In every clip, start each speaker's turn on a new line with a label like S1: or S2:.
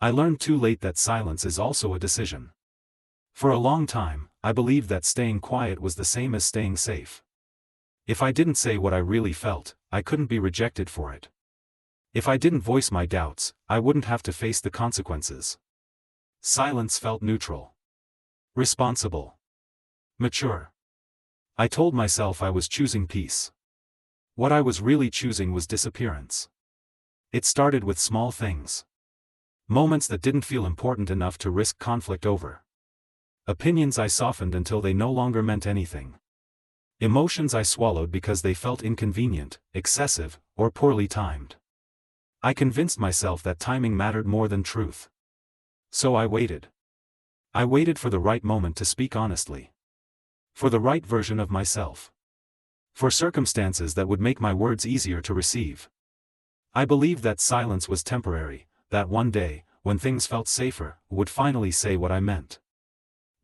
S1: I learned too late that silence is also a decision. For a long time, I believed that staying quiet was the same as staying safe. If I didn't say what I really felt, I couldn't be rejected for it. If I didn't voice my doubts, I wouldn't have to face the consequences. Silence felt neutral. Responsible. Mature. I told myself I was choosing peace. What I was really choosing was disappearance. It started with small things. Moments that didn't feel important enough to risk conflict over. Opinions I softened until they no longer meant anything. Emotions I swallowed because they felt inconvenient, excessive, or poorly timed. I convinced myself that timing mattered more than truth. So I waited. I waited for the right moment to speak honestly. For the right version of myself. For circumstances that would make my words easier to receive. I believed that silence was temporary, that one day, when things felt safer, I would finally say what I meant.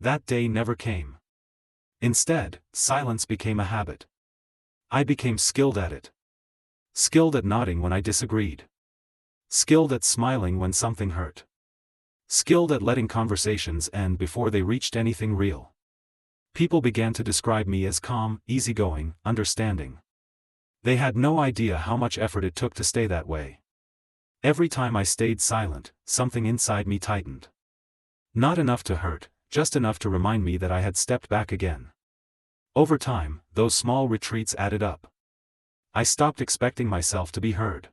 S1: That day never came. Instead, silence became a habit. I became skilled at it. Skilled at nodding when I disagreed. Skilled at smiling when something hurt. Skilled at letting conversations end before they reached anything real. People began to describe me as calm, easygoing, understanding. They had no idea how much effort it took to stay that way. Every time I stayed silent, something inside me tightened. Not enough to hurt, just enough to remind me that I had stepped back again. Over time, those small retreats added up. I stopped expecting myself to be heard.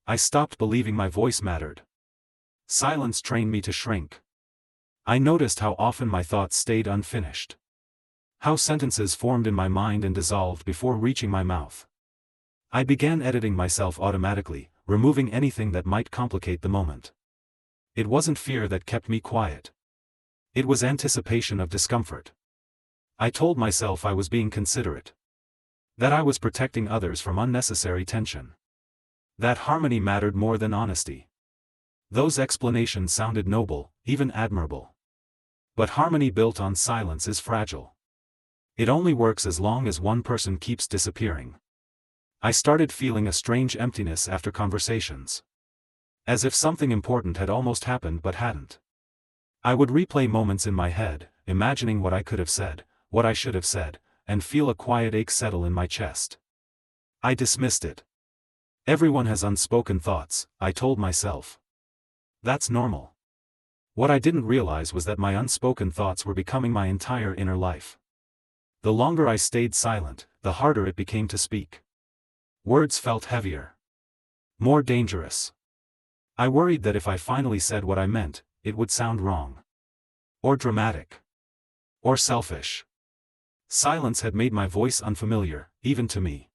S1: I stopped believing my voice mattered. Silence trained me to shrink. I noticed how often my thoughts stayed unfinished. How sentences formed in my mind and dissolved before reaching my mouth. I began editing myself automatically, removing anything that might complicate the moment. It wasn't fear that kept me quiet. It was anticipation of discomfort. I told myself I was being considerate. That I was protecting others from unnecessary tension. That harmony mattered more than honesty. Those explanations sounded noble, even admirable. But harmony built on silence is fragile. It only works as long as one person keeps disappearing. I started feeling a strange emptiness after conversations. As if something important had almost happened but hadn't. I would replay moments in my head, imagining what I could have said, what I should have said, and feel a quiet ache settle in my chest. I dismissed it. Everyone has unspoken thoughts, I told myself. That's normal. What I didn't realize was that my unspoken thoughts were becoming my entire inner life. The longer I stayed silent, the harder it became to speak. Words felt heavier. More dangerous. I worried that if I finally said what I meant, it would sound wrong. Or dramatic. Or selfish. Silence had made my voice unfamiliar, even to me.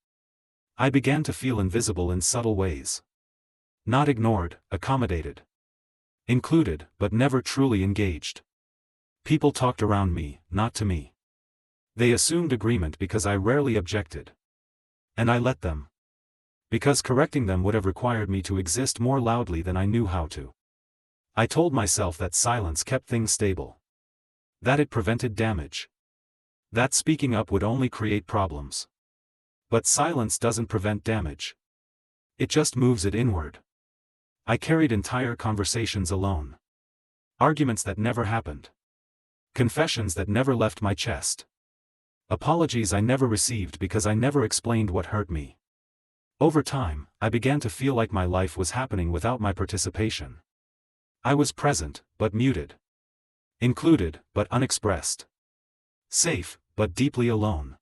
S1: I began to feel invisible in subtle ways. Not ignored, accommodated. Included, but never truly engaged. People talked around me, not to me. They assumed agreement because I rarely objected. And I let them. Because correcting them would have required me to exist more loudly than I knew how to. I told myself that silence kept things stable. That it prevented damage. That speaking up would only create problems. But silence doesn't prevent damage. It just moves it inward. I carried entire conversations alone. Arguments that never happened. Confessions that never left my chest. Apologies I never received because I never explained what hurt me. Over time, I began to feel like my life was happening without my participation. I was present, but muted. Included, but unexpressed. Safe, but deeply alone.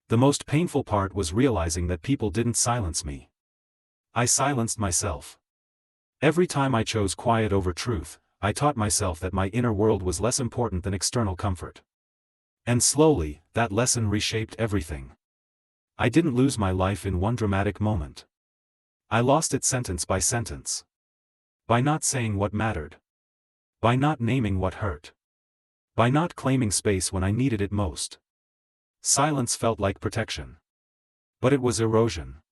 S1: The most painful part was realizing that people didn't silence me. I silenced myself. Every time I chose quiet over truth, I taught myself that my inner world was less important than external comfort. And slowly, that lesson reshaped everything. I didn't lose my life in one dramatic moment. I lost it sentence by sentence. By not saying what mattered. By not naming what hurt. By not claiming space when I needed it most. Silence felt like protection. But it was erosion.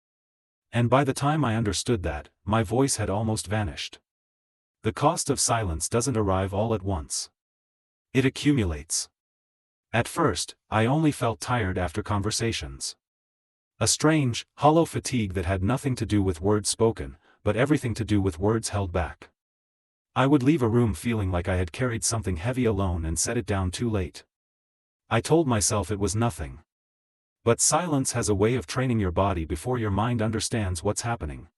S1: And by the time I understood that, my voice had almost vanished. The cost of silence doesn't arrive all at once. It accumulates. At first, I only felt tired after conversations. A strange, hollow fatigue that had nothing to do with words spoken, but everything to do with words held back. I would leave a room feeling like I had carried something heavy alone and set it down too late. I told myself it was nothing. But silence has a way of training your body before your mind understands what's happening.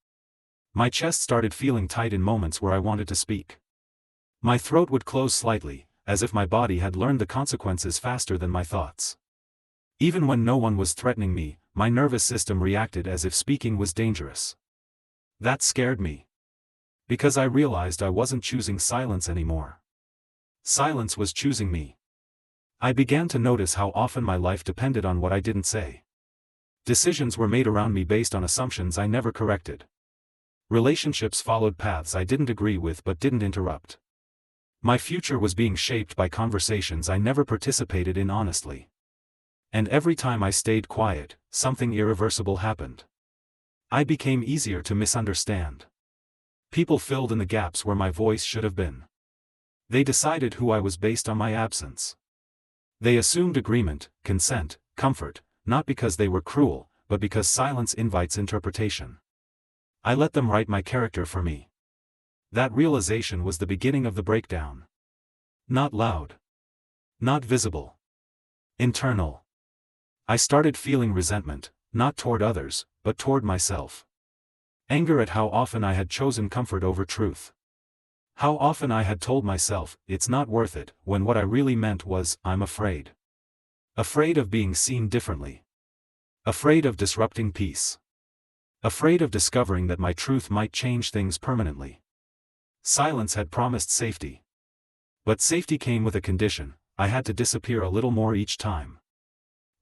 S1: My chest started feeling tight in moments where I wanted to speak. My throat would close slightly, as if my body had learned the consequences faster than my thoughts. Even when no one was threatening me, my nervous system reacted as if speaking was dangerous. That scared me. Because I realized I wasn't choosing silence anymore. Silence was choosing me. I began to notice how often my life depended on what I didn't say. Decisions were made around me based on assumptions I never corrected. Relationships followed paths I didn't agree with but didn't interrupt. My future was being shaped by conversations I never participated in honestly. And every time I stayed quiet, something irreversible happened. I became easier to misunderstand. People filled in the gaps where my voice should have been. They decided who I was based on my absence. They assumed agreement, consent, comfort, not because they were cruel, but because silence invites interpretation. I let them write my character for me. That realization was the beginning of the breakdown. Not loud. Not visible. Internal. I started feeling resentment, not toward others, but toward myself. Anger at how often I had chosen comfort over truth. How often I had told myself, it's not worth it, when what I really meant was, I'm afraid. Afraid of being seen differently. Afraid of disrupting peace. Afraid of discovering that my truth might change things permanently. Silence had promised safety. But safety came with a condition: I had to disappear a little more each time.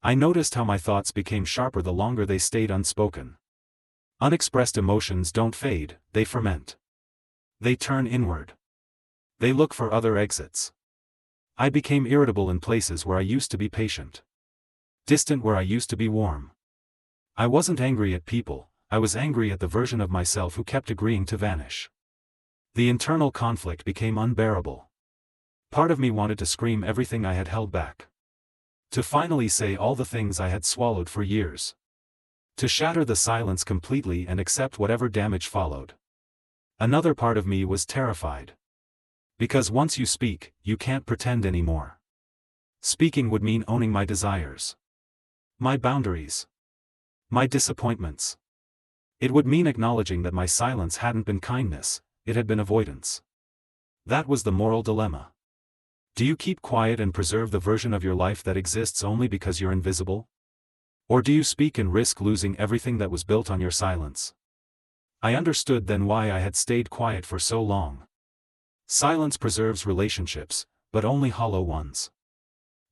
S1: I noticed how my thoughts became sharper the longer they stayed unspoken. Unexpressed emotions don't fade, they ferment. They turn inward. They look for other exits. I became irritable in places where I used to be patient. Distant where I used to be warm. I wasn't angry at people, I was angry at the version of myself who kept agreeing to vanish. The internal conflict became unbearable. Part of me wanted to scream everything I had held back. To finally say all the things I had swallowed for years. To shatter the silence completely and accept whatever damage followed. Another part of me was terrified. Because once you speak, you can't pretend anymore. Speaking would mean owning my desires. My boundaries. My disappointments. It would mean acknowledging that my silence hadn't been kindness, it had been avoidance. That was the moral dilemma. Do you keep quiet and preserve the version of your life that exists only because you're invisible? Or do you speak and risk losing everything that was built on your silence? I understood then why I had stayed quiet for so long. Silence preserves relationships, but only hollow ones.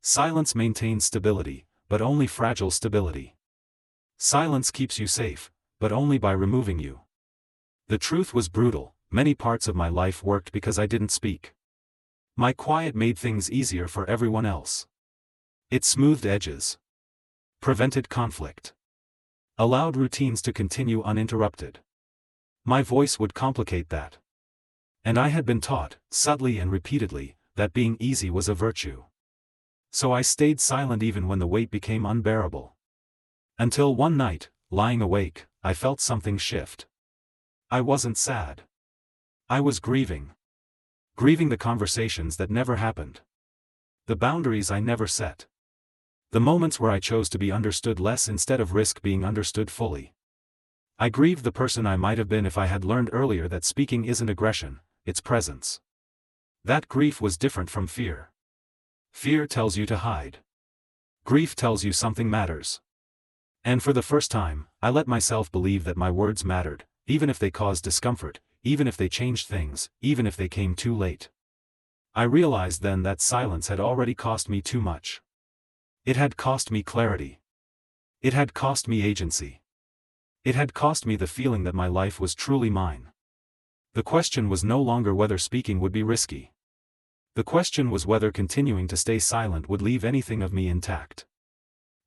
S1: Silence maintains stability, but only fragile stability. Silence keeps you safe, but only by removing you. The truth was brutal: many parts of my life worked because I didn't speak. My quiet made things easier for everyone else. It smoothed edges. Prevented conflict. Allowed routines to continue uninterrupted. My voice would complicate that. And I had been taught, subtly and repeatedly, that being easy was a virtue. So I stayed silent even when the weight became unbearable. Until one night, lying awake, I felt something shift. I wasn't sad. I was grieving. Grieving the conversations that never happened. The boundaries I never set. The moments where I chose to be understood less instead of risk being understood fully. I grieved the person I might have been if I had learned earlier that speaking isn't aggression, it's presence. That grief was different from fear. Fear tells you to hide. Grief tells you something matters. And for the first time, I let myself believe that my words mattered, even if they caused discomfort, even if they changed things, even if they came too late. I realized then that silence had already cost me too much. It had cost me clarity. It had cost me agency. It had cost me the feeling that my life was truly mine. The question was no longer whether speaking would be risky. The question was whether continuing to stay silent would leave anything of me intact.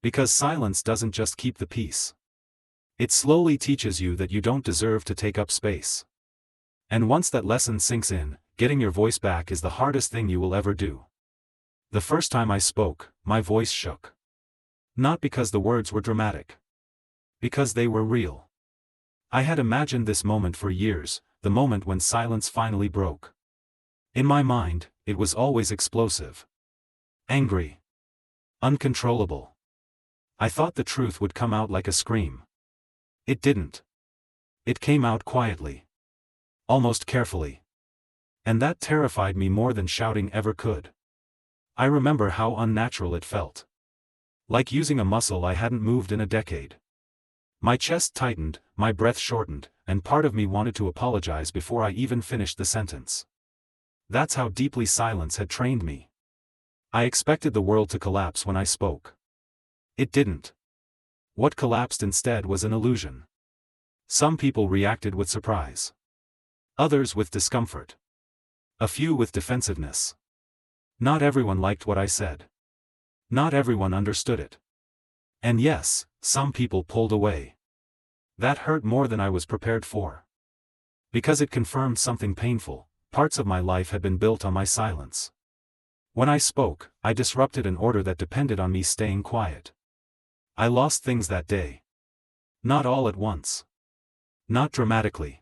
S1: Because silence doesn't just keep the peace. It slowly teaches you that you don't deserve to take up space. And once that lesson sinks in, getting your voice back is the hardest thing you will ever do. The first time I spoke, my voice shook. Not because the words were dramatic. Because they were real. I had imagined this moment for years, the moment when silence finally broke. In my mind, it was always explosive. Angry. Uncontrollable. I thought the truth would come out like a scream. It didn't. It came out quietly. Almost carefully. And that terrified me more than shouting ever could. I remember how unnatural it felt. Like using a muscle I hadn't moved in a decade. My chest tightened, my breath shortened, and part of me wanted to apologize before I even finished the sentence. That's how deeply silence had trained me. I expected the world to collapse when I spoke. It didn't. What collapsed instead was an illusion. Some people reacted with surprise. Others with discomfort. A few with defensiveness. Not everyone liked what I said. Not everyone understood it. And yes, some people pulled away. That hurt more than I was prepared for. Because it confirmed something painful. Parts of my life had been built on my silence. When I spoke, I disrupted an order that depended on me staying quiet. I lost things that day. Not all at once. Not dramatically.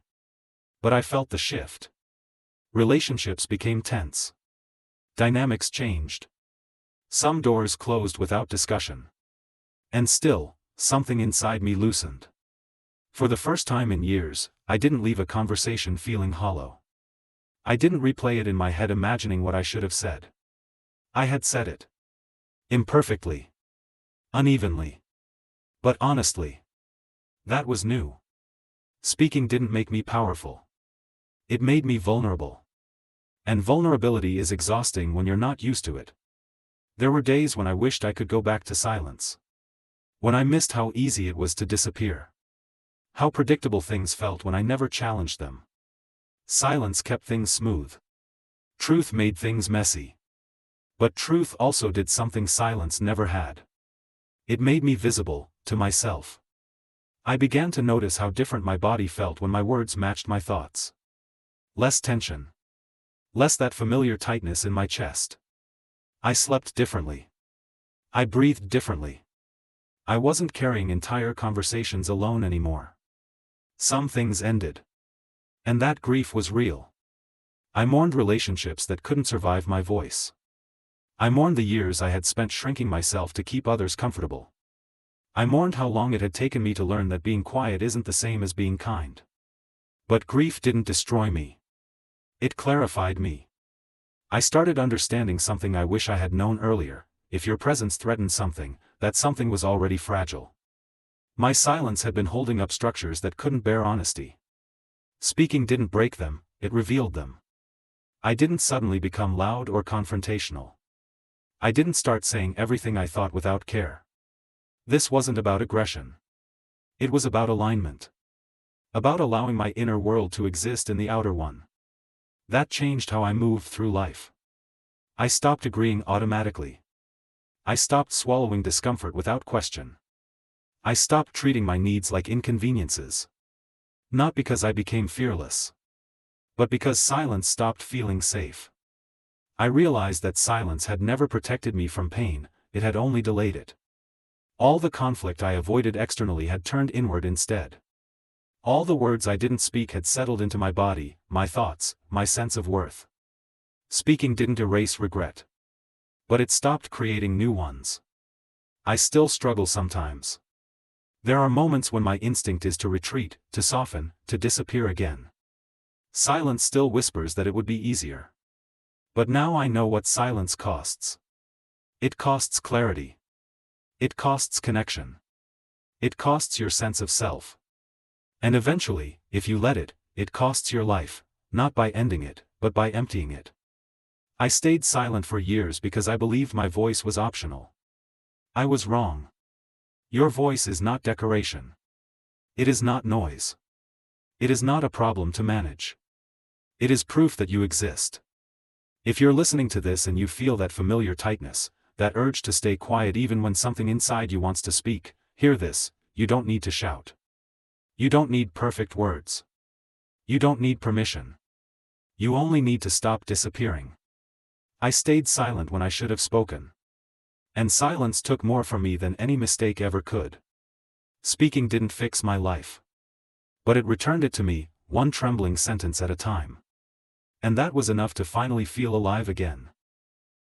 S1: But I felt the shift. Relationships became tense. Dynamics changed. Some doors closed without discussion. And still, something inside me loosened. For the first time in years, I didn't leave a conversation feeling hollow. I didn't replay it in my head imagining what I should have said. I had said it. Imperfectly. Unevenly. But honestly. That was new. Speaking didn't make me powerful. It made me vulnerable. And vulnerability is exhausting when you're not used to it. There were days when I wished I could go back to silence. When I missed how easy it was to disappear. How predictable things felt when I never challenged them. Silence kept things smooth. Truth made things messy. But truth also did something silence never had. It made me visible, to myself. I began to notice how different my body felt when my words matched my thoughts. Less tension. Less that familiar tightness in my chest. I slept differently. I breathed differently. I wasn't carrying entire conversations alone anymore. Some things ended. And that grief was real. I mourned relationships that couldn't survive my voice. I mourned the years I had spent shrinking myself to keep others comfortable. I mourned how long it had taken me to learn that being quiet isn't the same as being kind. But grief didn't destroy me. It clarified me. I started understanding something I wish I had known earlier. If your presence threatened something, that something was already fragile. My silence had been holding up structures that couldn't bear honesty. Speaking didn't break them, it revealed them. I didn't suddenly become loud or confrontational. I didn't start saying everything I thought without care. This wasn't about aggression. It was about alignment. About allowing my inner world to exist in the outer one. That changed how I moved through life. I stopped agreeing automatically. I stopped swallowing discomfort without question. I stopped treating my needs like inconveniences. Not because I became fearless. But because silence stopped feeling safe. I realized that silence had never protected me from pain, it had only delayed it. All the conflict I avoided externally had turned inward instead. All the words I didn't speak had settled into my body, my thoughts, my sense of worth. Speaking didn't erase regret. But it stopped creating new ones. I still struggle sometimes. There are moments when my instinct is to retreat, to soften, to disappear again. Silence still whispers that it would be easier. But now I know what silence costs. It costs clarity. It costs connection. It costs your sense of self. And eventually, if you let it, it costs your life, not by ending it, but by emptying it. I stayed silent for years because I believed my voice was optional. I was wrong. Your voice is not decoration. It is not noise. It is not a problem to manage. It is proof that you exist. If you're listening to this and you feel that familiar tightness, that urge to stay quiet even when something inside you wants to speak, hear this: you don't need to shout. You don't need perfect words. You don't need permission. You only need to stop disappearing. I stayed silent when I should have spoken. And silence took more from me than any mistake ever could. Speaking didn't fix my life. But it returned it to me, one trembling sentence at a time. And that was enough to finally feel alive again.